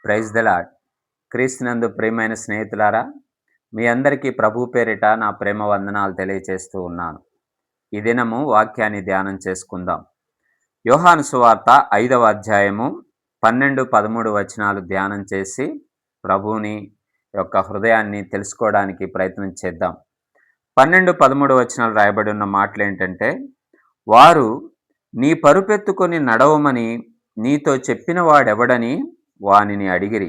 Praise the lord. క్రీస్తునందు ప్రియమైన స్నేహితులారా, మీ అందరికీ ప్రభు పేరిట నా ప్రేమ వందనాలు తెలియచేస్తూ ఉన్నాను. ఈ దినము వాక్యాన్ని ధ్యానం చేసుకుందాం. యోహాను సువార్త 5వ అధ్యాయము 12, 13 వచనాలు ధ్యానం చేసి ప్రభువుని యొక్క హృదయాన్ని తెలుసుకోవడానికి ప్రయత్నం చేద్దాం. 12, 13 వచనాలు రాయబడి ఉన్న మాటలేంటంటే, వారు నీ పరుపెత్తుకొని నడవమని నీతో చెప్పిన వాడెవడని వానిని అడిగిరి.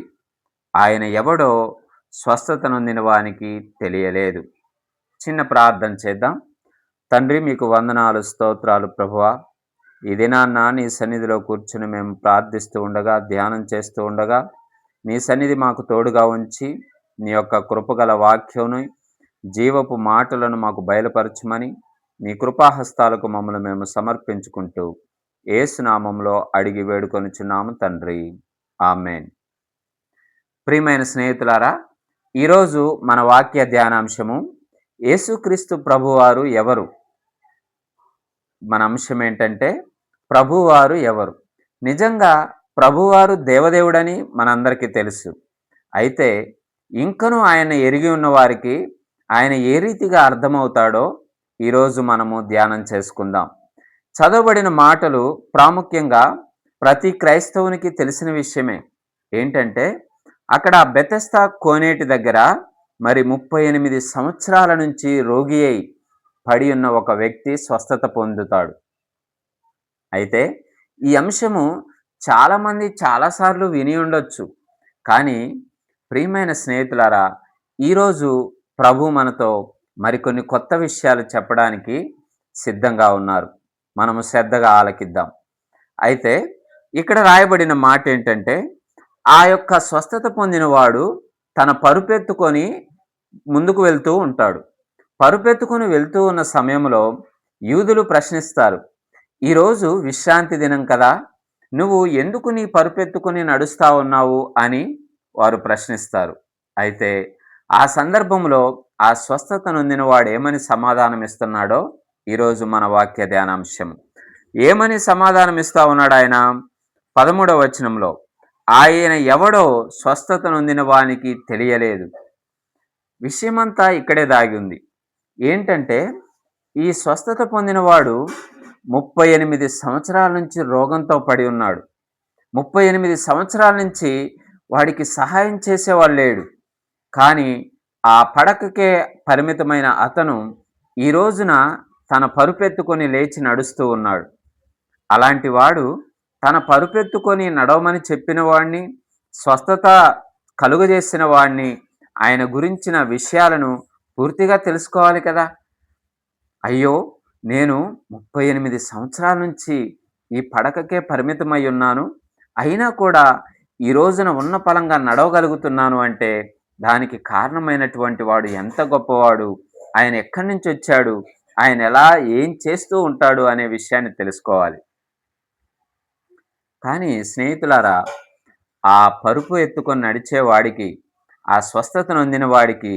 ఆయన ఎవడో స్వస్థత నొందిన వానికి తెలియలేదు. చిన్న ప్రార్థన చేద్దాం. తండ్రి, మీకు వందనాలు, స్తోత్రాలు ప్రభువా. ఈ దినాన్న నీ సన్నిధిలో కూర్చుని మేము ప్రార్థిస్తూ ఉండగా, ధ్యానం చేస్తూ ఉండగా, నీ సన్నిధి మాకు తోడుగా ఉంచి, నీ యొక్క కృపగల వాక్యమును, జీవపు మాటలను మాకు బయలుపరచమని నీ కృపాహస్తాలకు మమ్మల్ని మేము సమర్పించుకుంటూ యేసు నామములో అడిగి వేడుకొనుచున్నాము తండ్రి. ఆమేన్. ప్రియమైన స్నేహితులారా, ఈరోజు మన వాక్య ధ్యానాంశము యేసుక్రీస్తు ప్రభువారు ఎవరు? మన అంశం ఏంటంటే, ప్రభువారు ఎవరు? నిజంగా ప్రభువారు దేవదేవుడని మనందరికీ తెలుసు. అయితే ఇంకను ఆయన ఎరిగి ఉన్న వారికి ఆయన ఏ రీతిగా అర్థమవుతాడో ఈరోజు మనము ధ్యానం చేసుకుందాం. చదవబడిన మాటలు ప్రాముఖ్యంగా ప్రతి క్రైస్తవునికి తెలిసిన విషయమే. ఏంటంటే, అక్కడ బెతెస్దా కోనేటి దగ్గర మరి 38 సంవత్సరాల నుంచి రోగి అయి పడి ఉన్న ఒక వ్యక్తి స్వస్థత పొందుతాడు. అయితే ఈ అంశము చాలామంది చాలాసార్లు విని ఉండొచ్చు. కానీ ప్రియమైన స్నేహితులారా, ఈరోజు ప్రభు మనతో మరికొన్ని కొత్త విషయాలు చెప్పడానికి సిద్ధంగా ఉన్నారు. మనము శ్రద్ధగా ఆలకిద్దాం. అయితే ఇక్కడ రాయబడిన మాట ఏంటంటే, ఆ యొక్క స్వస్థత పొందినవాడు తన పరుపెత్తుకొని ముందుకు వెళ్తూ ఉంటాడు. పరుపెత్తుకొని వెళ్తూ ఉన్న సమయంలో యూదులు ప్రశ్నిస్తారు, ఈరోజు విశ్రాంతి దినం కదా, నువ్వు ఎందుకు నీ పరుపెత్తుకొని నడుస్తా ఉన్నావు అని వారు ప్రశ్నిస్తారు. అయితే ఆ సందర్భంలో ఆ స్వస్థత నొందిన వాడు ఏమని సమాధానం ఇస్తున్నాడో ఈరోజు మన వాక్య ధ్యానాంశం. ఏమని సమాధానం ఇస్తా ఉన్నాడు ఆయన? 13వ వచనంలో, ఆయన ఎవడో స్వస్థత నొందిన వానికి తెలియలేదు. విషయమంతా ఇక్కడే దాగి ఉంది. ఏంటంటే, ఈ స్వస్థత పొందినవాడు 38 సంవత్సరాల నుంచి రోగంతో పడి ఉన్నాడు. 38 సంవత్సరాల నుంచి వాడికి సహాయం చేసేవాడు లేడు. కానీ ఆ పడకకే పరిమితమైన అతను ఈ రోజున తన పరుపెత్తుకొని లేచి నడుస్తూ ఉన్నాడు. అలాంటి వాడు తన పరుపెత్తుకొని నడవమని చెప్పిన వాడిని, స్వస్థత కలుగజేసిన వాడిని, ఆయన గురించిన విషయాలను పూర్తిగా తెలుసుకోవాలి కదా. అయ్యో, నేను 38 సంవత్సరాల నుంచి ఈ పడకకే పరిమితమై ఉన్నాను, అయినా కూడా ఈ రోజున ఉన్న పలంగా నడవగలుగుతున్నాను అంటే దానికి కారణమైనటువంటి వాడు ఎంత గొప్పవాడు, ఆయన ఎక్కడి నుంచి వచ్చాడు, ఆయన ఎలా ఏం చేస్తూ ఉంటాడు అనే విషయాన్ని తెలుసుకోవాలి. కానీ స్నేహితులారా, ఆ పరుపు ఎత్తుకొని నడిచేవాడికి, ఆ స్వస్థత నొందిన వాడికి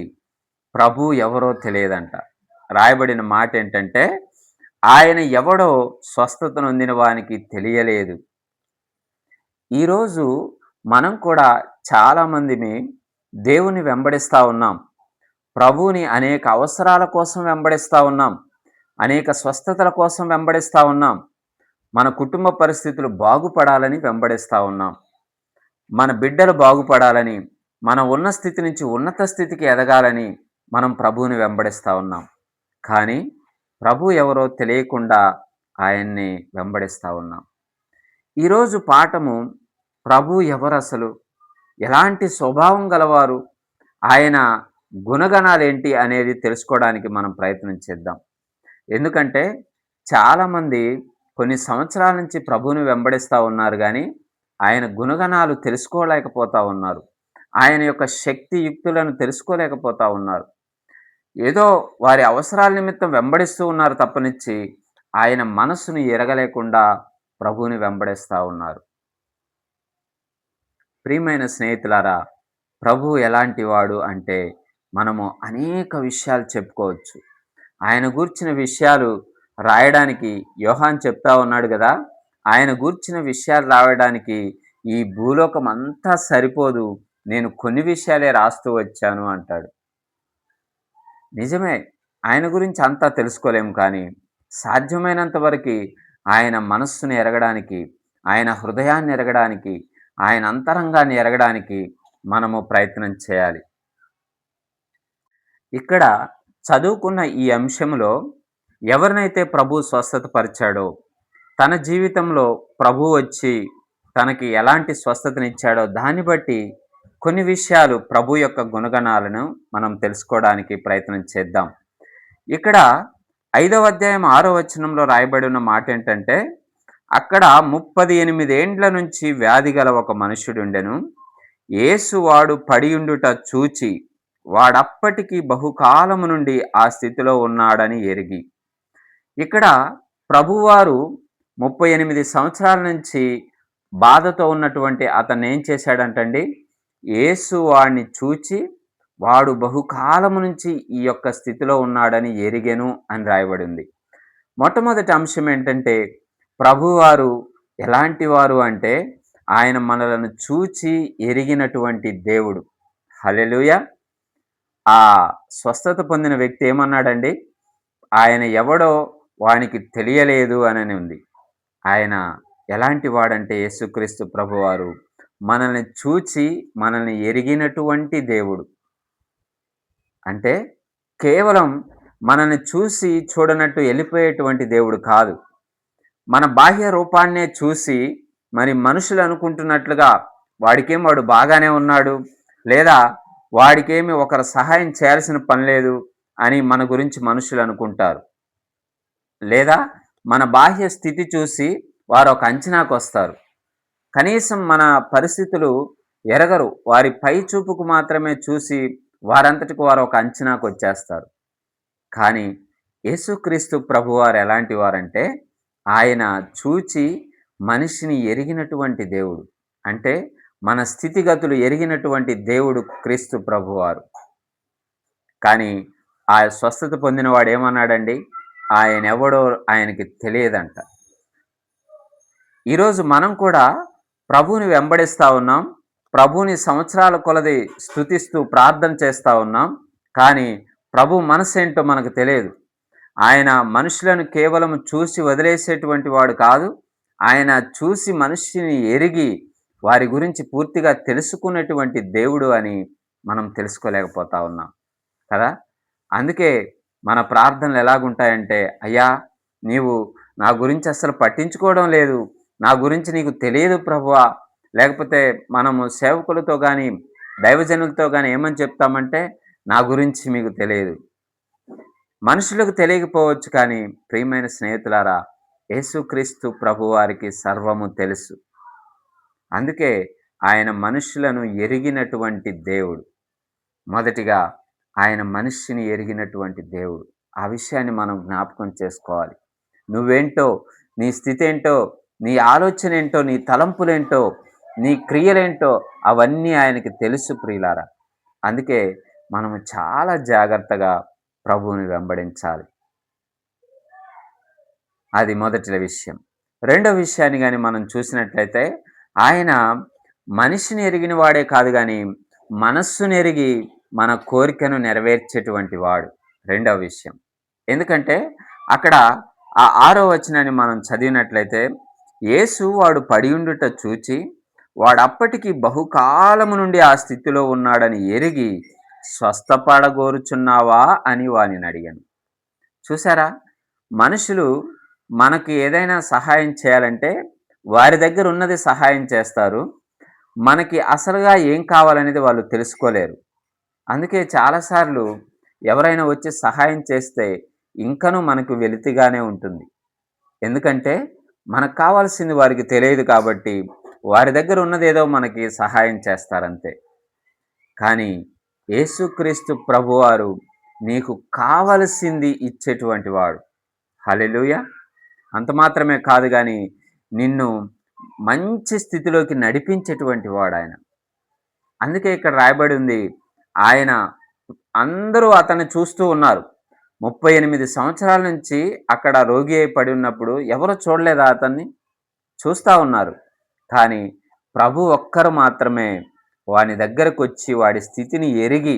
ప్రభు ఎవరో తెలియదంట. రాయబడిన మాట ఏంటంటే, ఆయన ఎవడో స్వస్థత నొందిన వానికి తెలియలేదు. ఈరోజు మనం కూడా చాలామందిని దేవుని వెంబడిస్తూ ఉన్నాం. ప్రభువుని అనేక అవసరాల కోసం వెంబడిస్తూ ఉన్నాం. అనేక స్వస్థతల కోసం వెంబడిస్తూ ఉన్నాం. మన కుటుంబ పరిస్థితులు బాగుపడాలని వెంబడిస్తూ ఉన్నాం. మన బిడ్డలు బాగుపడాలని, మన ఉన్న స్థితి నుంచి ఉన్నత స్థితికి ఎదగాలని మనం ప్రభువుని వెంబడిస్తూ ఉన్నాం. కానీ ప్రభు ఎవరో తెలియకుండా ఆయన్ని వెంబడిస్తూ ఉన్నాం. ఈరోజు పాఠము, ప్రభు ఎవరు అసలు, ఎలాంటి స్వభావం గలవారు, ఆయన గుణగణాలేంటి అనేది తెలుసుకోవడానికి మనం ప్రయత్నం చేద్దాం. ఎందుకంటే చాలామంది కొన్ని సంవత్సరాల నుంచి ప్రభువుని వెంబడిస్తూ ఉన్నారు, కానీ ఆయన గుణగణాలు తెలుసుకోలేకపోతూ ఉన్నారు. ఆయన యొక్క శక్తి యుక్తులను తెలుసుకోలేకపోతూ ఉన్నారు. ఏదో వారి అవసరాల నిమిత్తం వెంబడిస్తూ ఉన్నారు తప్పనిచ్చి ఆయన మనస్సును ఎరగలేకుండా ప్రభువుని వెంబడిస్తూ ఉన్నారు. ప్రియమైన స్నేహితులారా, ప్రభువు ఎలాంటి వాడు అంటే మనము అనేక విషయాలు చెప్పుకోవచ్చు. ఆయన గూర్చిన విషయాలు రాయడానికి యోహాన్ చెప్తా ఉన్నాడు కదా, ఆయన గూర్చిన విషయాలు రాయడానికి ఈ భూలోకం అంతా సరిపోదు. నేను కొన్ని విషయాలే రాస్తూ వచ్చాను అంటాడు. నిజమే. ఆయన గురించి అంతా తెలుసుకోలేము కానీ, సాధ్యమైనంత వరకి ఆయన మనస్సుని ఎరగడానికి, ఆయన హృదయాన్ని ఎరగడానికి, ఆయన అంతరంగాన్ని ఎరగడానికి మనము ప్రయత్నం చేయాలి. ఇక్కడ చదువుకున్న ఈ అంశంలో ఎవరినైతే ప్రభు స్వస్థత పరిచాడో, తన జీవితంలో ప్రభు వచ్చి తనకి ఎలాంటి స్వస్థతనిచ్చాడో దాన్ని బట్టి కొన్ని విషయాలు ప్రభు యొక్క గుణగణాలను మనం తెలుసుకోవడానికి ప్రయత్నం చేద్దాం. ఇక్కడ 5వ అధ్యాయం 6వ వచనంలో రాయబడి ఉన్న మాట ఏంటంటే, అక్కడ 38 ఏండ్ల నుంచి వ్యాధి గల ఒక మనుష్యుడుండెను. యేసు వాడు పడియుండుట చూచి వాడప్పటికి బహుకాలము నుండి ఆ స్థితిలో ఉన్నాడని ఎరిగి. ఇక్కడ ప్రభువారు 38 సంవత్సరాల నుంచి బాధతో ఉన్నటువంటి అతన్నేం చేశాడంటండి, యేసు వాడిని చూచి వాడు బహుకాలము నుంచి ఈ యొక్క స్థితిలో ఉన్నాడని ఎరిగెను అని రాయబడింది. మొట్టమొదటి అంశం ఏంటంటే, ప్రభువారు ఎలాంటి వారు అంటే, ఆయన మనలను చూచి ఎరిగినటువంటి దేవుడు. హల్లెలూయా! ఆ స్వస్థత పొందిన వ్యక్తి ఏమన్నాడండి? ఆయన ఎవడో వానికి తెలియలేదు అనని ఉంది. ఆయన ఎలాంటి వాడంటే యేసుక్రీస్తు ప్రభువారు మనల్ని చూచి మనల్ని ఎరిగినటువంటి దేవుడు. అంటే కేవలం మనల్ని చూసి చూడనట్టు వెళ్ళిపోయేటువంటి దేవుడు కాదు. మన బాహ్య రూపాన్నే చూసి మరి మనుషులు అనుకుంటున్నట్లుగా వాడు బాగానే ఉన్నాడు, లేదా వాడికేమి ఒకరు సహాయం చేయాల్సిన పని లేదు అని మన గురించి మనుషులు అనుకుంటారు. లేదా మన బాహ్య స్థితి చూసి వారు ఒక అంచనాకు వస్తారు. కనీసం మన పరిస్థితులు ఎరగరు. వారి పై చూపుకు మాత్రమే చూసి వారంతటికి వారు ఒక అంచనాకు వచ్చేస్తారు. కానీ యేసుక్రీస్తు ప్రభువారు ఎలాంటి వారంటే, ఆయన చూచి మనిషిని ఎరిగినటువంటి దేవుడు. అంటే మన స్థితిగతులు ఎరిగినటువంటి దేవుడు క్రీస్తు ప్రభువారు. కానీ ఆ స్వస్థత పొందిన వాడు ఏమన్నాడండి? ఆయనెవడో ఆయనకి తెలియదంట. ఈరోజు మనం కూడా ప్రభువుని వెంబడిస్తూ ఉన్నాం. ప్రభువుని సంవత్సరాల కొలది స్తుతిస్తూ ప్రార్థన చేస్తూ ఉన్నాం. కానీ ప్రభు మనసేంటో మనకు తెలియదు. ఆయన మనుషులను కేవలం చూసి వదిలేసేటువంటి వాడు కాదు. ఆయన చూసి మనిషిని ఎరిగి వారి గురించి పూర్తిగా తెలుసుకున్నటువంటి దేవుడు అని మనం తెలుసుకోలేకపోతా ఉన్నాం కదా. అందుకే మన ప్రార్థనలు ఎలాగుంటాయంటే, అయ్యా నీవు నా గురించి అస్సలు పట్టించుకోవడం లేదు, నా గురించి నీకు తెలియదు ప్రభువా. లేకపోతే మనము సేవకులతో కానీ దైవజనులతో కానీ ఏమని చెప్తామంటే, నా గురించి మీకు తెలియదు. మనుషులకు తెలియకపోవచ్చు కానీ ప్రియమైన స్నేహితులారా, యేసుక్రీస్తు ప్రభువారికి సర్వము తెలుసు. అందుకే ఆయన మనుషులను ఎరిగినటువంటి దేవుడు. మొదటిగా ఆయన మనిషిని ఎరిగినటువంటి దేవుడు. ఆ విషయాన్ని మనం జ్ఞాపకం చేసుకోవాలి. నువ్వేంటో, నీ స్థితి ఏంటో, నీ ఆలోచన ఏంటో, నీ తలంపులేంటో, నీ క్రియలేంటో అవన్నీ ఆయనకి తెలుసు ప్రియులారా. అందుకే మనము చాలా జాగ్రత్తగా ప్రభువుని వెంబడించాలి. అది మొదటి విషయం. రెండో విషయాన్ని గాని మనం చూసినట్లయితే, ఆయన మనిషిని ఎరిగిన వాడే కాదు గాని మనస్సును ఎరిగి మన కోరికను నెరవేర్చేటువంటి వాడు. రెండవ విషయం. ఎందుకంటే అక్కడ ఆ 6వ వచనాన్ని మనం చదివినట్లయితే, యేసు వాడు పడియుండుట చూచి వాడప్పటికి బహుకాలము నుండి ఆ స్థితిలో ఉన్నాడని ఎరిగి స్వస్థపడగోరుచున్నావా అని వానిని అడిగాను. చూసారా, మనుషులు మనకి ఏదైనా సహాయం చేయాలంటే వారి దగ్గర ఉన్నది సహాయం చేస్తారు. మనకి అసలుగా ఏం కావాలనేది వాళ్ళు తెలుసుకోలేరు. అందుకే చాలాసార్లు ఎవరైనా వచ్చి సహాయం చేస్తే ఇంకనూ మనకు వెలితిగానే ఉంటుంది. ఎందుకంటే మనకు కావాల్సింది వారికి తెలియదు కాబట్టి వారి దగ్గర ఉన్నదేదో మనకి సహాయం చేస్తారంతే. కానీ యేసుక్రీస్తు ప్రభువారు నీకు కావలసింది ఇచ్చేటువంటి వాడు. హల్లెలూయా! అంత మాత్రమే కాదు గాని నిన్ను మంచి స్థితిలోకి నడిపించేటువంటి వాడాయన. అందుకే ఇక్కడ రాయబడి ఉంది, ఆయన అందరూ అతన్ని చూస్తూ ఉన్నారు. 38 సంవత్సరాల నుంచి అక్కడ రోగి అయి పడి ఉన్నప్పుడు ఎవరు చూడలేదా అతన్ని? చూస్తా ఉన్నారు. కానీ ప్రభు ఒక్కరు మాత్రమే వాని దగ్గరకొచ్చి వాడి స్థితిని ఎరిగి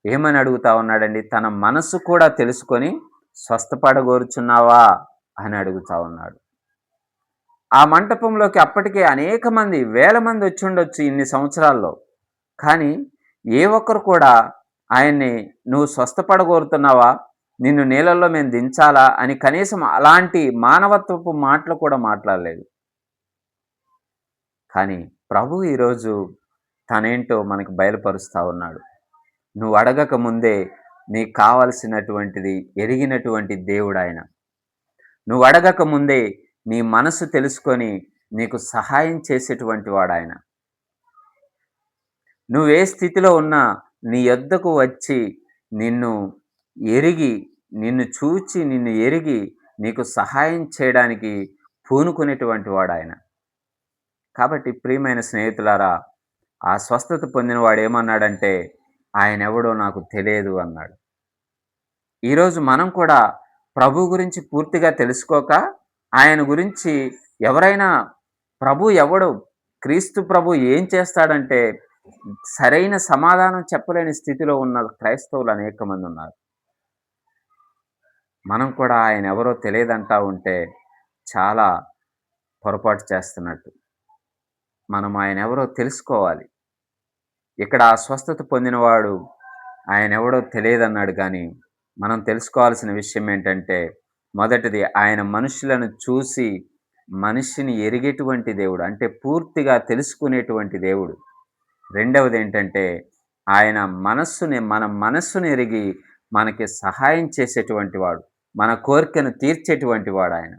ఏమని అడుగుతా ఉన్నాడండి? తన మనసు కూడా తెలుసుకొని స్వస్థపడగోరుచున్నావా అని అడుగుతా ఉన్నాడు. ఆ మంటపంలోకి అప్పటికే అనేక మంది, వేల మంది వచ్చుండొచ్చు ఇన్ని సంవత్సరాల్లో. కానీ ఏ ఒక్కరు కూడా ఆయన్ని "నువ్వు స్వస్థపడగోరుతున్నావా? నిన్ను నీళ్ళల్లో మేము దించాలా?" అని కనీసం అలాంటి మానవత్వపు మాటలు కూడా మాట్లాడలేదు. కానీ ప్రభువు ఈరోజు తనేంటో మనకు బయలుపరుస్తా ఉన్నాడు. నువ్వు అడగక ముందే నీకు కావలసినటువంటిది ఎరిగినటువంటి దేవుడాయన. నువ్వు అడగక ముందే నీ మనసు తెలుసుకొని నీకు సహాయం చేసేటువంటి వాడాయన. నువ్వే స్థితిలో ఉన్నా నీ యొద్దకు వచ్చి నిన్ను ఎరిగి, నిన్ను చూచి, నిన్ను ఎరిగి నీకు సహాయం చేయడానికి పూనుకునేటువంటి వాడాయన. కాబట్టి ప్రియమైన స్నేహితులారా, ఆ స్వస్థత పొందిన వాడేమన్నాడంటే, ఆయనెవడో నాకు తెలియదు అన్నాడు. ఈరోజు మనం కూడా ప్రభు గురించి పూర్తిగా తెలుసుకోక, ఆయన గురించి ఎవరైనా ప్రభు ఎవడు, క్రీస్తు ప్రభు ఏం చేస్తాడంటే, సరైన సమాధానం చెప్పలేని స్థితిలో ఉన్న క్రైస్తవులు అనేక మంది ఉన్నారు. మనం కూడా ఆయన ఎవరో తెలియదంటా ఉంటే చాలా పొరపాటు చేస్తున్నట్టు. మనం ఆయన ఎవరో తెలుసుకోవాలి. ఇక్కడ ఆ స్వస్థత పొందినవాడు ఆయనెవడో తెలియదన్నాడు కానీ, మనం తెలుసుకోవాల్సిన విషయం ఏంటంటే, మొదటిది ఆయన మనుషులను చూసి మనిషిని ఎరిగేటువంటి దేవుడు. అంటే పూర్తిగా తెలుసుకునేటువంటి దేవుడు. రెండవదేంటంటే, ఆయన మన మనస్సును ఎరిగి మనకి సహాయం చేసేటువంటి వాడు. మన కోరికను తీర్చేటువంటి వాడాయన.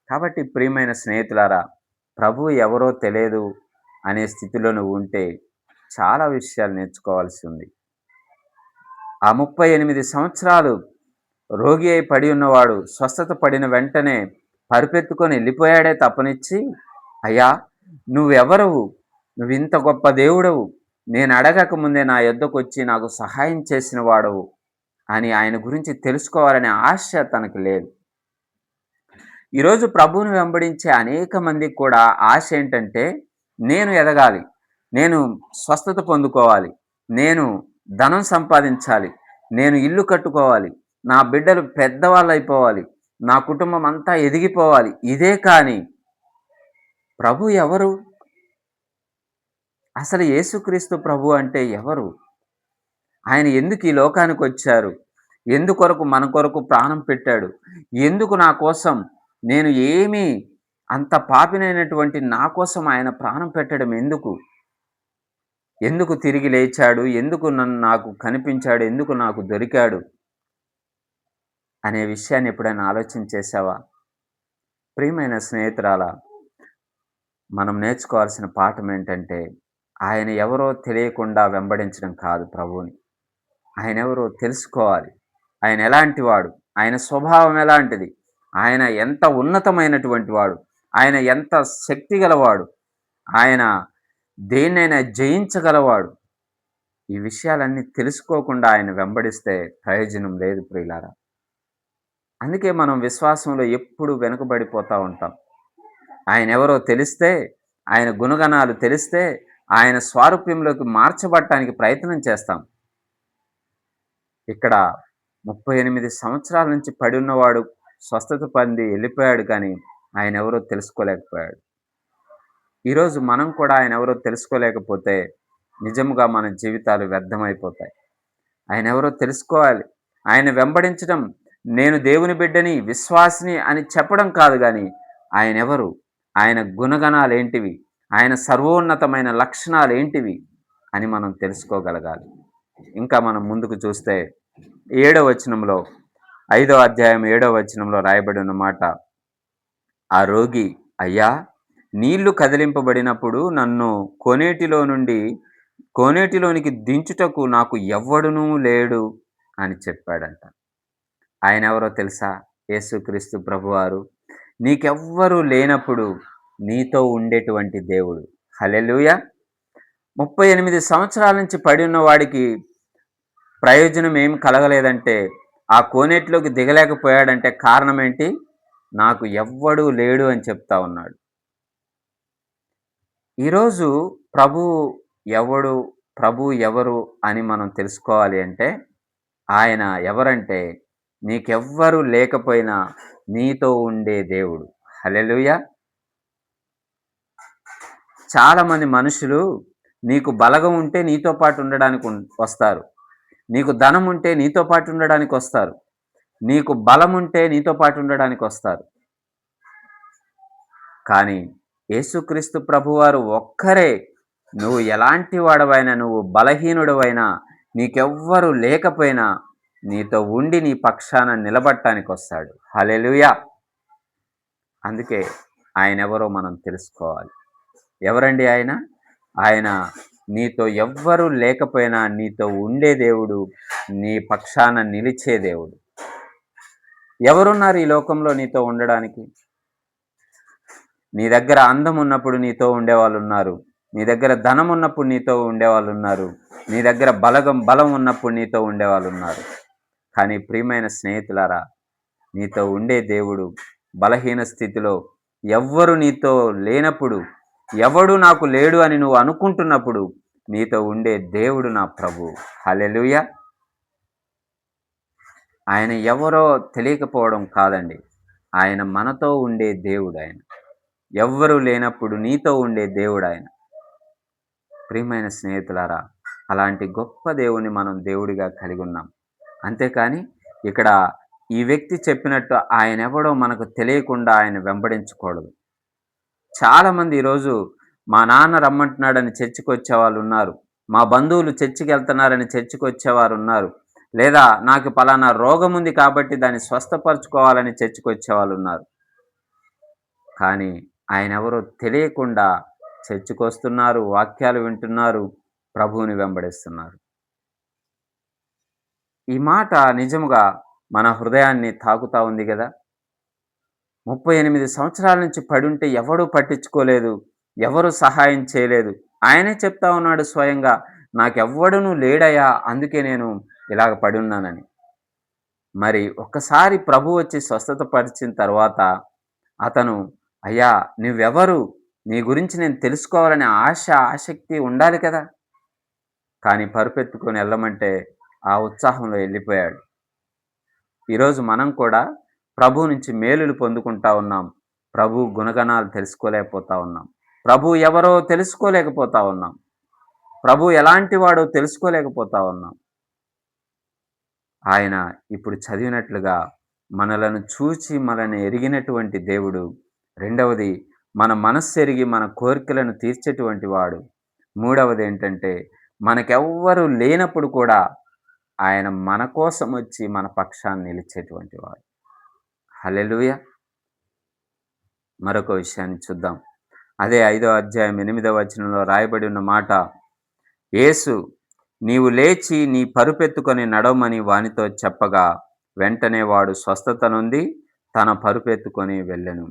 కాబట్టి ప్రియమైన స్నేహితులారా, ప్రభువు ఎవరో తెలియదు అనే స్థితిలో నువ్వు ఉంటే చాలా విషయాలు నేర్చుకోవాల్సి ఉంది. ఆ 38 సంవత్సరాలు రోగి అయి పడి ఉన్నవాడు స్వస్థత పడిన వెంటనే పరుపెత్తుకొని వెళ్ళిపోయాడే తప్పనిచ్చి, అయ్యా నువ్వెవరవు? నువ్వింత గొప్ప దేవుడవు. నేను అడగక ముందే నా యొద్దకొచ్చి నాకు సహాయం చేసిన వాడవు అని ఆయన గురించి తెలుసుకోవాలనే ఆశ తనకు లేదు. ఈరోజు ప్రభువుని వెంబడించే అనేక మందికి కూడా ఆశ ఏంటంటే, నేను ఎదగాలి, నేను స్వస్థత పొందుకోవాలి, నేను ధనం సంపాదించాలి, నేను ఇల్లు కట్టుకోవాలి, నా బిడ్డలు పెద్దవాళ్ళు అయిపోవాలి, నా కుటుంబం అంతా ఎదిగిపోవాలి. ఇదే కానీ ప్రభు ఎవరు? అసలు యేసుక్రీస్తు ప్రభు అంటే ఎవరు? ఆయన ఎందుకు ఈ లోకానికి వచ్చారు? ఎందుకొరకు మన కొరకు ప్రాణం పెట్టాడు? ఎందుకు నా కోసం, నేను ఏమీ అంత పాపినైనటువంటి నా కోసం ఆయన ప్రాణం పెట్టడం ఎందుకు? ఎందుకు తిరిగి లేచాడు? ఎందుకు నాకు కనిపించాడు? ఎందుకు నాకు దొరికాడు? అనే విషయాన్ని ఎప్పుడైనా ఆలోచన చేశావా? ప్రియమైన స్నేహితురాలా, మనం నేర్చుకోవాల్సిన పాఠం ఏంటంటే, ఆయన ఎవరో తెలియకుండా వెంబడించడం కాదు ప్రభువుని. ఆయన ఎవరో తెలుసుకోవాలి. ఆయన ఎలాంటి వాడు? ఆయన స్వభావం ఎలాంటిది? ఆయన ఎంత ఉన్నతమైనటువంటి వాడు? ఆయన ఎంత శక్తి గలవాడు? ఆయన దేన్నైనా జయించగలవాడు. ఈ విషయాలన్నీ తెలుసుకోకుండా ఆయన వెంబడిస్తే ప్రయోజనం లేదు ప్రియులారా. అందుకే మనం విశ్వాసంలో ఎప్పుడు వెనుకబడిపోతూ ఉంటాం. ఆయన ఎవరో తెలిస్తే, ఆయన గుణగణాలు తెలిస్తే, ఆయన స్వారూప్యంలోకి మార్చబడటానికి ప్రయత్నం చేస్తాం. ఇక్కడ 38 సంవత్సరాల నుంచి పడి ఉన్నవాడు స్వస్థత పొంది వెళ్ళిపోయాడు కానీ ఆయన ఎవరో తెలుసుకోలేకపోయాడు. ఈరోజు మనం కూడా ఆయన ఎవరో తెలుసుకోలేకపోతే నిజముగా మన జీవితాలు వ్యర్థమైపోతాయి. ఆయన ఎవరో తెలుసుకోవాలి. ఆయన వెంబడించడం, నేను దేవుని బిడ్డని, విశ్వాసిని అని చెప్పడం కాదు కానీ ఆయన ఎవరు? ఆయన గుణగణాలు ఏంటివి? ఆయన సర్వోన్నతమైన లక్షణాలు ఏంటివి అని మనం తెలుసుకోగలగాలి. ఇంకా మనం ముందుకు చూస్తే 7వ వచనంలో, 5వ అధ్యాయం 7వ వచనంలో రాయబడి ఉన్న మాట, ఆ రోగి, అయ్యా నీళ్లు కదిలింపబడినప్పుడు నన్ను కోనేటిలోనికి దించుటకు నాకు ఎవ్వడునూ లేడు అని చెప్పాడంట. ఆయన ఎవరో తెలుసా? యేసుక్రీస్తు ప్రభువారు. నీకెవ్వరూ లేనప్పుడు నీతో ఉండేటువంటి దేవుడు. హల్లెలూయా. 38 సంవత్సరాల నుంచి పడి ఉన్న వాడికి ప్రయోజనం ఏం కలగలేదంటే, ఆ కోనేటిలోకి దిగలేకపోయాడంటే కారణం ఏంటి? నాకు ఎవ్వడూ లేడు అని చెప్తా ఉన్నాడు. ఈరోజు ప్రభు ఎవడు, ప్రభు ఎవరు అని మనం తెలుసుకోవాలి అంటే, ఆయన ఎవరంటే, నీకెవ్వరు లేకపోయినా నీతో ఉండే దేవుడు. హల్లెలూయా! చాలామంది మనుషులు నీకు బలగం ఉంటే నీతో పాటు ఉండడానికి వస్తారు. నీకు ధనం ఉంటే నీతో పాటు ఉండడానికొస్తారు. నీకు బలముంటే నీతో పాటు ఉండడానికొస్తారు. కానీ యేసుక్రీస్తు ప్రభువారు ఒక్కరే, నువ్వు ఎలాంటి వాడవైనా, నువ్వు బలహీనుడవైనా, నీకెవ్వరు లేకపోయినా నీతో ఉండి నీ పక్షాన నిలబడటానికొస్తాడు. హల్లెలూయా! అందుకే ఆయనెవరో మనం తెలుసుకోవాలి. ఎవరండి ఆయన? ఆయన నీతో ఎవ్వరు లేకపోయినా నీతో ఉండే దేవుడు, నీ పక్షాన నిలిచే దేవుడు. ఎవరున్నారు ఈ లోకంలో నీతో ఉండడానికి? నీ దగ్గర అందం ఉన్నప్పుడు నీతో ఉండేవాళ్ళున్నారు. నీ దగ్గర ధనం ఉన్నప్పుడు నీతో ఉండేవాళ్ళున్నారు. నీ దగ్గర బలం ఉన్నప్పుడు నీతో ఉండేవాళ్ళున్నారు. కానీ ప్రియమైన స్నేహితులారా, నీతో ఉండే దేవుడు బలహీన స్థితిలో ఎవ్వరు నీతో లేనప్పుడు, ఎవడు నాకు లేడు అని నువ్వు అనుకుంటున్నప్పుడు నీతో ఉండే దేవుడు నా ప్రభువు. హల్లెలూయా! ఆయన ఎవరో తెలియకపోవడం కాదండి. ఆయన మనతో ఉండే దేవుడాయన. ఎవ్వరు లేనప్పుడు నీతో ఉండే దేవుడాయన. ప్రియమైన స్నేహితులారా, అలాంటి గొప్ప దేవుడిని మనం దేవుడిగా కలిగున్నాం. అంతేకాని ఇక్కడ ఈ వ్యక్తి చెప్పినట్టు ఆయనెవడో మనకు తెలియకుండా ఆయన వెంబడించకూడదు. చాలామంది ఈరోజు మా నాన్న రమ్మంటున్నాడని చర్చికొచ్చేవాళ్ళున్నారు. మా బంధువులు చర్చికెళ్తున్నారని చర్చికొచ్చేవారున్నారు. లేదా నాకు పలానా రోగముంది కాబట్టి దాన్ని స్వస్థపరుచుకోవాలని చర్చికొచ్చేవాళ్ళున్నారు. కానీ ఆయనెవరో తెలియకుండా చర్చికొస్తున్నారు, వాక్యాలు వింటున్నారు, ప్రభువుని వెంబడిస్తున్నారు. ఈ మాట నిజముగా మన హృదయాన్ని తాకుతా ఉంది గదా! 38 సంవత్సరాల నుంచి పడుంటే ఎవడూ పట్టించుకోలేదు. ఎవరు సహాయం చేయలేదు. ఆయనే చెప్తా ఉన్నాడు స్వయంగా, నాకెవ్వడును లేడయ్యా! అందుకే నేను ఇలాగ పడున్నానని. మరి ఒక్కసారి ప్రభు వచ్చి స్వస్థత పరిచిన తర్వాత అతను, అయ్యా! నువ్వెవరు? నీ గురించి నేను తెలుసుకోవాలనే ఆసక్తి ఉండాలి కదా! కానీ పరుపెత్తుకొని ఎళ్ళమంటే ఆ ఉత్సాహంలో ఎళ్ళిపోయాడు. ఈరోజు మనం కూడా ప్రభువు నుంచి మేలులు పొందుకుంటా ఉన్నాం. ప్రభు గుణగణాలు తెలుసుకోలేకపోతా ఉన్నాం. ప్రభు ఎవరో తెలుసుకోలేకపోతా ఉన్నాం. ప్రభు ఎలాంటి వాడో తెలుసుకోలేకపోతా ఉన్నాం. ఆయన ఇప్పుడు చదివినట్లుగా మనలను చూచి మనల్ని ఎరిగినటువంటి దేవుడు. రెండవది, మన మనస్సెరిగి మన కోరికలను తీర్చేటువంటి వాడు. మూడవదేంటంటే, మనకెవ్వరు లేనప్పుడు కూడా ఆయన మన కోసం వచ్చి మన పక్షాన నిలిచేటువంటి వాడు. హల్లెలూయా! మరొక విషయాన్ని చూద్దాం. అదే 5వ అధ్యాయం 8వ వచనంలో రాయబడి ఉన్న మాట, యేసు నీవు లేచి నీ పరుపెత్తుకొని నడవమని వానితో చెప్పగా, వెంటనే వాడు స్వస్థత నొంది తన పరుపెత్తుకొని వెళ్ళెను.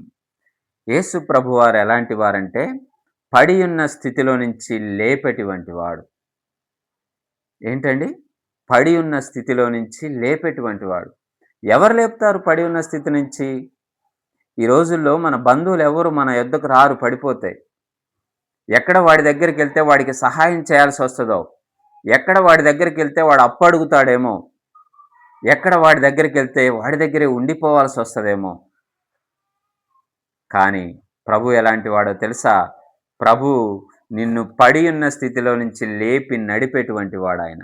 యేసు ప్రభువారు ఎలాంటి వారంటే, పడి ఉన్న స్థితిలో నుంచి లేపేటువంటి వాడు. ఏంటండి? పడి ఉన్న స్థితిలో నుంచి లేపేటువంటి వాడు. ఎవరు లేపుతారు పడి ఉన్న స్థితి నుంచి? ఈ రోజుల్లో మన బంధువులు ఎవరు మన యొద్దకు రారు పడిపోతే. ఎక్కడ వాడి దగ్గరికెళ్తే వాడికి సహాయం చేయాల్సి వస్తదో, ఎక్కడ వాడి దగ్గరికెళ్తే వాడు అప్పు అడుగుతాడేమో, ఎక్కడ వాడి దగ్గరికెళ్తే వాడి దగ్గరే ఉండిపోవాల్సి వస్తదేమో. కానీ ప్రభు ఎలాంటి వాడో తెలుసా? ప్రభు నిన్ను పడి ఉన్న స్థితిలో నుంచి లేపి నడిపేటువంటి వాడాయన.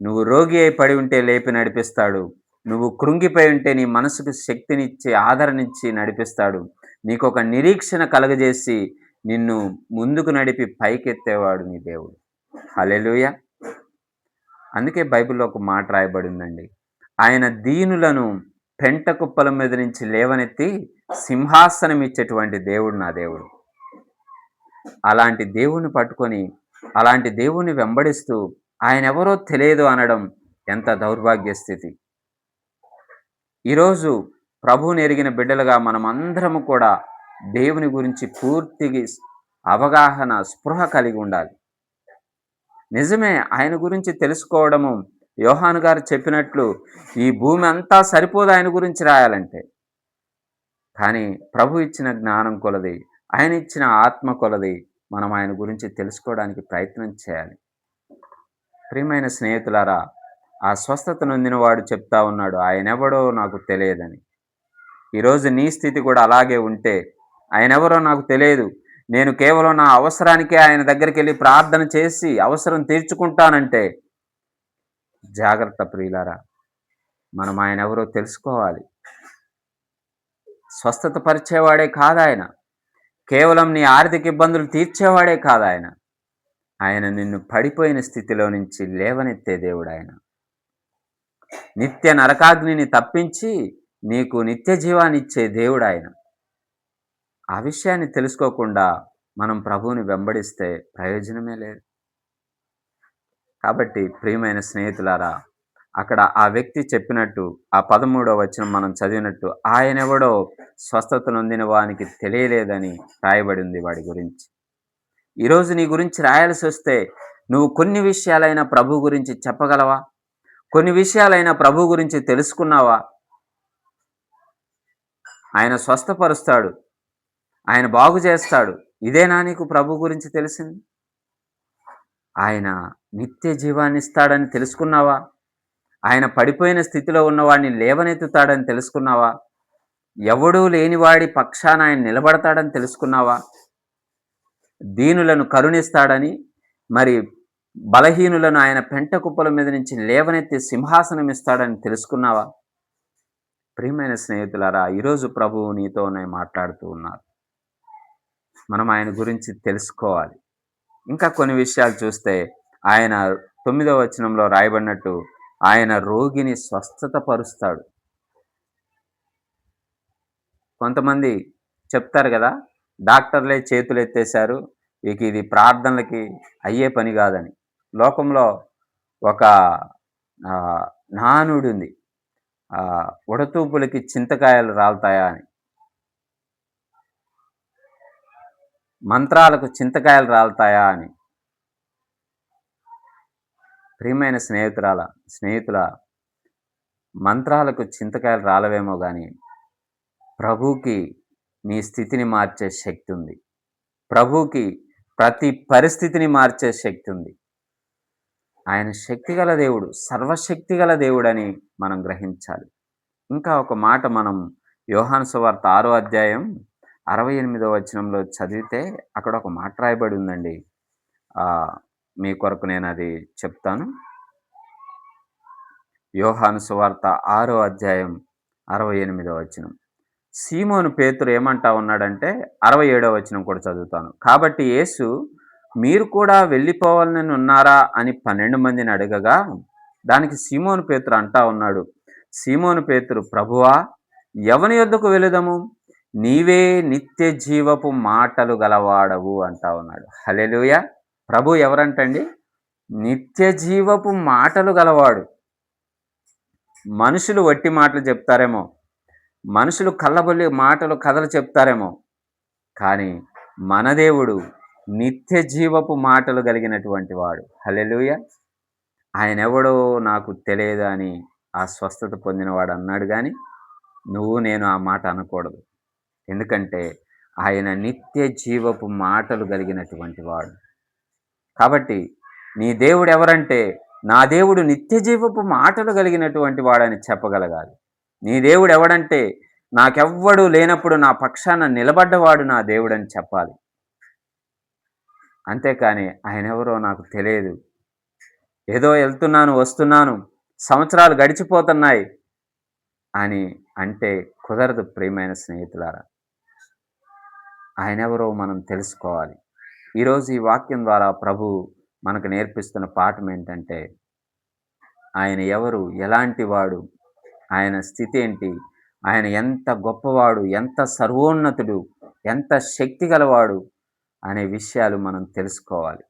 నువ్వు రోగి అయి పడి ఉంటే లేపి నడిపిస్తాడు. నువ్వు కృంగిపోయి ఉంటే నీ మనసుకు శక్తినిచ్చి, ఆదరణిచ్చి నడిపిస్తాడు. నీకొక నిరీక్షణ కలగజేసి నిన్ను ముందుకు నడిపి పైకెత్తేవాడు నీ దేవుడు. హల్లెలూయా! అందుకే బైబిల్‌లో ఒక మాట రాయబడిందండి. ఆయన దీనులను పెంట కుప్పల మీద నుంచి లేవనెత్తి సింహాసనం ఇచ్చేటువంటి దేవుడు నా దేవుడు. అలాంటి దేవుణ్ణి పట్టుకొని, అలాంటి దేవుణ్ణి వెంబడిస్తూ ఆయనెవరో తెలియదు అనడం ఎంత దౌర్భాగ్య స్థితి. ఈరోజు ప్రభువుని ఎరిగిన బిడ్డలుగా మనమందరము కూడా దేవుని గురించి పూర్తిగా అవగాహన, స్పృహ కలిగి ఉండాలి. నిజమే, ఆయన గురించి తెలుసుకోవడము, యోహాను గారు చెప్పినట్లు ఈ భూమి అంతా సరిపోదు ఆయన గురించి రాయాలంటే. కానీ ప్రభు ఇచ్చిన జ్ఞానం కొలది, ఆయన ఇచ్చిన ఆత్మ కొలది మనం ఆయన గురించి తెలుసుకోవడానికి ప్రయత్నం చేయాలి. ప్రియమైన స్నేహితులారా, ఆ స్వస్థత నొందినవాడు చెప్తా ఉన్నాడు, ఆయనెవడో నాకు తెలియదని. ఈరోజు నీ స్థితి కూడా అలాగే ఉంటే, ఆయనెవరో నాకు తెలియదు. నేను కేవలం నా అవసరానికే ఆయన దగ్గరికెళ్ళి ప్రార్థన చేసి అవసరం తీర్చుకుంటానంటే, జాగ్రత్త ప్రియులారా. మనం ఆయనెవరో తెలుసుకోవాలి. స్వస్థత పరిచేవాడే కాదాయన. కేవలం నీ ఆర్థిక ఇబ్బందులు తీర్చేవాడే కాదాయన. ఆయన నిన్ను పడిపోయిన స్థితిలో నుంచి లేవనెత్తే దేవుడాయన. నిత్య నరకాగ్నిని తప్పించి నీకు నిత్య జీవాన్నిచ్చే దేవుడాయన. ఆ విషయాన్ని తెలుసుకోకుండా మనం ప్రభువుని వెంబడిస్తే ప్రయోజనమే లేదు. కాబట్టి ప్రియమైన స్నేహితులారా, అక్కడ ఆ వ్యక్తి చెప్పినట్టు ఆ 13వ వచనం మనం చదివినట్టు ఆయనెవడో స్వస్థత నొందిన వానికి తెలియలేదని రాయబడి ఉంది వాడి గురించి. ఈరోజు నీ గురించి రాయాల్సి వస్తే నువ్వు కొన్ని విషయాలైనా ప్రభు గురించి చెప్పగలవా? కొన్ని విషయాలైనా ప్రభు గురించి తెలుసుకున్నావా? ఆయన స్వస్థపరుస్తాడు, ఆయన బాగు చేస్తాడు. ఇదేనా నీకు ప్రభు గురించి తెలిసింది? ఆయన నిత్య జీవాన్ని ఇస్తాడని తెలుసుకున్నావా? ఆయన పడిపోయిన స్థితిలో ఉన్నవాడిని లేవనెత్తుతాడని తెలుసుకున్నావా? ఎవడూ లేనివాడి పక్షాన ఆయన నిలబడతాడని తెలుసుకున్నావా? దీనులను కరుణిస్తాడని, మరి బలహీనులను ఆయన పెంట కుప్పల మీద నుంచి లేవనెత్తి సింహాసనం ఇస్తాడని తెలుసుకున్నావా? ప్రియమైన స్నేహితులారా, ఈరోజు ప్రభువు నీతోనే మాట్లాడుతూ ఉన్నారు. మనం ఆయన గురించి తెలుసుకోవాలి. ఇంకా కొన్ని విషయాలు చూస్తే ఆయన 9వ వచనంలో రాయబడినట్టు ఆయన రోగిని స్వస్థత పరుస్తాడు. కొంతమంది చెప్తారు కదా, డాక్టర్లే చేతులెత్తేశారు, ఇక ఇది ప్రార్థనలకి అయ్యే పని కాదని. లోకంలో ఒక నానుడి ఉంది, ఉడతూపులకి చింతకాయలు రాలుతాయా అని. మంత్రాలకు చింతకాయలు రాలుతాయా అని. ప్రియమైన స్నేహితుల మంత్రాలకు చింతకాయలు రాలవేమో కానీ ప్రభువుకి నీ స్థితిని మార్చే శక్తి ఉంది. ప్రభువుకి ప్రతి పరిస్థితిని మార్చే శక్తి ఉంది. ఆయన శక్తిగల దేవుడు, సర్వశక్తిగల దేవుడని మనం గ్రహించాలి. ఇంకా ఒక మాట మనం యోహాను సువార్త 6వ అధ్యాయం 68వ వచనంలో చదివితే అక్కడ ఒక మాట రాయబడి ఉందండి. మీ కొరకు నేను అది చెప్తాను. యోహాను సువార్త 6వ అధ్యాయం 68వ వచనం. సీమోను పేతురు ఏమంటా ఉన్నాడంటే 67వ వచనం కూడా చదువుతాను. కాబట్టి యేసు మీరు కూడా వెళ్ళిపోవాలని ఉన్నారా అని 12 మందిని అడగగా, దానికి సీమోను పేతురు అంటా ఉన్నాడు, సీమోను పేతురు, ప్రభువా, ఎవని యొద్దకు వెళుదము? నీవే నిత్య జీవపు మాటలు గలవాడవు అంటా ఉన్నాడు. హల్లెలూయా. ప్రభు ఎవరంటండి? నిత్య జీవపు మాటలు గలవాడు. మనుషులు వట్టి మాటలు చెప్తారేమో, మనుషులు కళ్ళబొల్లి మాటలు కథలు చెప్తారేమో, కానీ మన దేవుడు నిత్య జీవపు మాటలు కలిగినటువంటి వాడు. హల్లెలూయా. ఆయన ఎవడో నాకు తెలియదు అని ఆ స్వస్థత పొందినవాడు అన్నాడు. కానీ నువ్వు నేను ఆ మాట అనకూడదు. ఎందుకంటే ఆయన నిత్య జీవపు మాటలు కలిగినటువంటి వాడు. కాబట్టి నీ దేవుడు ఎవరంటే, నా దేవుడు నిత్య జీవపు మాటలు కలిగినటువంటి వాడని చెప్పగలగాలి. నీ దేవుడు ఎవడంటే, నాకెవ్వడూ లేనప్పుడు నా పక్షాన నిలబడ్డవాడు నా దేవుడని చెప్పాలి. అంతేకాని ఆయనెవరో నాకు తెలియదు, ఏదో వెళ్తున్నాను వస్తున్నాను, సంవత్సరాలు గడిచిపోతున్నాయి అని అంటే కుదరదు. ప్రియమైన స్నేహితులారా, ఆయనెవరో మనం తెలుసుకోవాలి. ఈరోజు ఈ వాక్యం ద్వారా ప్రభు మనకు నేర్పిస్తున్న పాఠం ఏంటంటే, ఆయన ఎవరు, ఎలాంటి వాడు, ఆయన స్థితి ఏంటి, ఆయన ఎంత గొప్పవాడు, ఎంత సర్వోన్నతుడు, ఎంత శక్తి గలవాడు అనే విషయాలు మనం తెలుసుకోవాలి.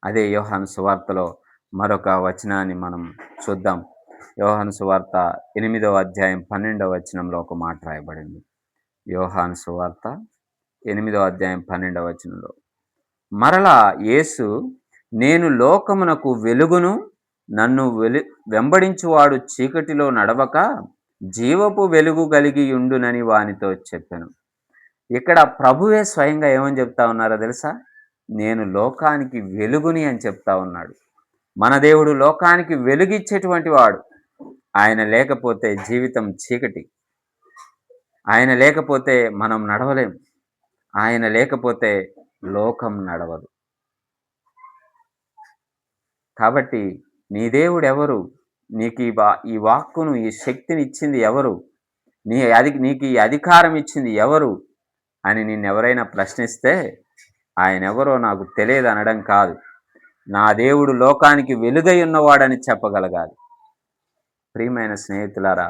అదే యోహాను సువార్తలో మరొక వచనాన్ని మనం చూద్దాం. యోహాను సువార్త 8వ అధ్యాయం 12వ వచనంలో ఒక మాట రాయబడింది. యోహాను సువార్త 8వ అధ్యాయం 12వ వచనంలో, మరలా యేసు, నేను లోకమునకు వెలుగును, నన్ను వెంబడించువాడు చీకటిలో నడవక జీవపు వెలుగు కలిగి ఉండునని వానితో చెప్పాను. ఇక్కడ ప్రభువే స్వయంగా ఏమని చెప్తా ఉన్నారో తెలుసా? నేను లోకానికి వెలుగుని అని చెప్తా ఉన్నాడు. మన దేవుడు లోకానికి వెలుగిచ్చేటువంటి వాడు. ఆయన లేకపోతే జీవితం చీకటి. ఆయన లేకపోతే మనం నడవలేం. ఆయన లేకపోతే లోకం నడవదు. కాబట్టి నీ దేవుడెవరు? నీకు ఈ వాక్కును, ఈ శక్తిని ఇచ్చింది ఎవరు? నీకు ఈ అధికారం ఇచ్చింది ఎవరు? అని నిన్నెవరైనా ప్రశ్నిస్తే ఆయనెవరో నాకు తెలియదనడం కాదు. నా దేవుడు లోకానికి వెలుగై ఉన్నవాడని చెప్పగలగాలి. ప్రియమైన స్నేహితులారా,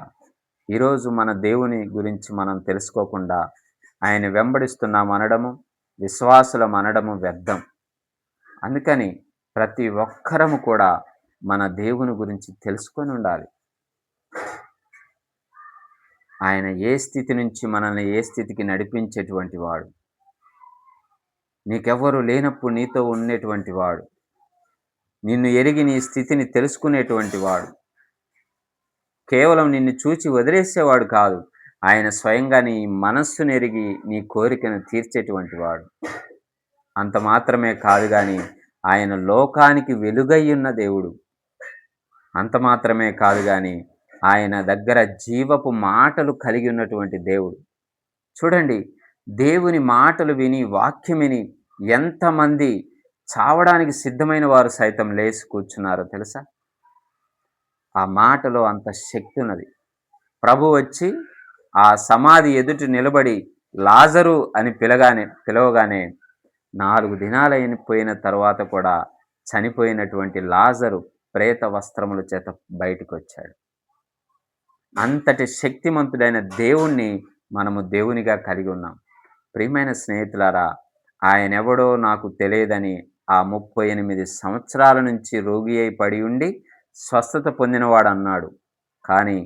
ఈరోజు మన దేవుని గురించి మనం తెలుసుకోకుండా ఆయన వెంబడిస్తున్నాం అనడము, విశ్వాసులం అనడము వ్యర్థం. అందుకని ప్రతి ఒక్కరము కూడా మన దేవుని గురించి తెలుసుకొని ఉండాలి. ఆయన ఏ స్థితి నుంచి మనల్ని ఏ స్థితికి నడిపించేటువంటి వాడు. నీకెవ్వరు లేనప్పుడు నీతో ఉండేటువంటి వాడు. నిన్ను ఎరిగి నీ స్థితిని తెలుసుకునేటువంటి వాడు. కేవలం నిన్ను చూచి వదిలేసేవాడు కాదు. ఆయన స్వయంగా నీ మనస్సును ఎరిగి నీ కోరికను తీర్చేటువంటి వాడు. అంత మాత్రమే కాదు గాని ఆయన లోకానికి వెలుగై ఉన్న దేవుడు. అంత మాత్రమే కాదు గాని ఆయన దగ్గర జీవపు మాటలు కలిగి ఉన్నటువంటి దేవుడు. చూడండి, దేవుని మాటలు విని, వాక్యం విని ఎంతమంది చావడానికి సిద్ధమైన వారు సైతం లేచి కూర్చున్నారో తెలుసా? ఆ మాటలో అంత శక్తి ఉన్నది. ప్రభు వచ్చి ఆ సమాధి ఎదుట నిలబడి లాజరు అని పిలవగానే 4 దినాలైపోయిన తరువాత కూడా చనిపోయినటువంటి లాజరు ప్రేత వస్త్రముల చేత బయటకు వచ్చాడు. అంతటి శక్తిమంతుడైన దేవుణ్ణి మనము దేవునిగా కలిగి ఉన్నాం. ప్రియమైన స్నేహితులారా, ఆయనెవడో నాకు తెలియదని ఆ 38 సంవత్సరాల నుంచి రోగి అయి పడి ఉండి స్వస్థత పొందినవాడు అన్నాడు. కానీ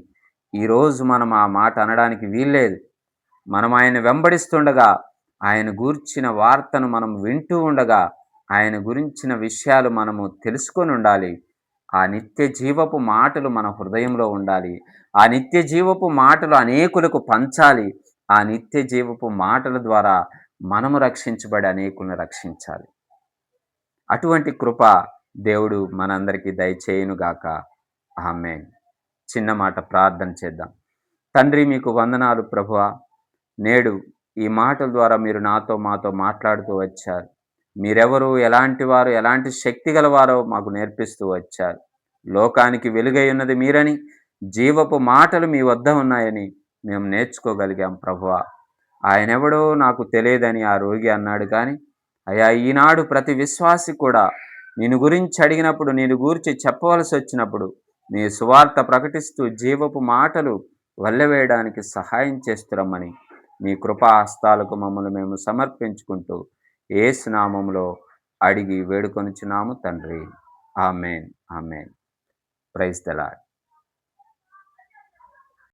ఈరోజు మనం ఆ మాట అనడానికి వీల్లేదు. మనం ఆయన వెంబడిస్తుండగా, ఆయన గూర్చిన వార్తను మనం వింటూ ఉండగా, ఆయన గురించిన విషయాలు మనము తెలుసుకొని ఉండాలి. ఆ నిత్య జీవపు మాటలు మన హృదయంలో ఉండాలి. ఆ నిత్య జీవపు మాటలు అనేకులకు పంచాలి. ఆ నిత్య జీవపు మాటల ద్వారా మనము రక్షించబడి అనేకులను రక్షించాలి. అటువంటి కృప దేవుడు మనందరికీ దయచేయునుగాక. ఆమేన్. చిన్న మాట ప్రార్థన చేద్దాం. తండ్రి, మీకు వందనాలు ప్రభువా. నేడు ఈ మాటల ద్వారా మీరు మాతో మాట్లాడుతూ వచ్చారు. మీరెవరు, ఎలాంటి వారు, ఎలాంటి శక్తి గలవారో మాకు నేర్పిస్తూ వచ్చారు. లోకానికి వెలుగై ఉన్నది మీరని, జీవపు మాటలు మీ వద్ద ఉన్నాయని మేము నేర్చుకోగలిగాం ప్రభువా. ఆయనెవడో నాకు తెలియదని ఆ రోగి అన్నాడు. కానీ అయ్యా, ఈనాడు ప్రతి విశ్వాసి కూడా నిన్ను గురించి అడిగినప్పుడు, నేను గూర్చి చెప్పవలసి వచ్చినప్పుడు నీ సువార్త ప్రకటిస్తూ జీవపు మాటలు వల్లెవేయడానికి సహాయం చేస్తురమ్మని మీ కృపా హస్తాలకు మమ్మల్ని మేము సమర్పించుకుంటూ యేసు నామములో అడిగి వేడుకొనుచున్నాము తండ్రి. Amen. Amen. Praise the lord.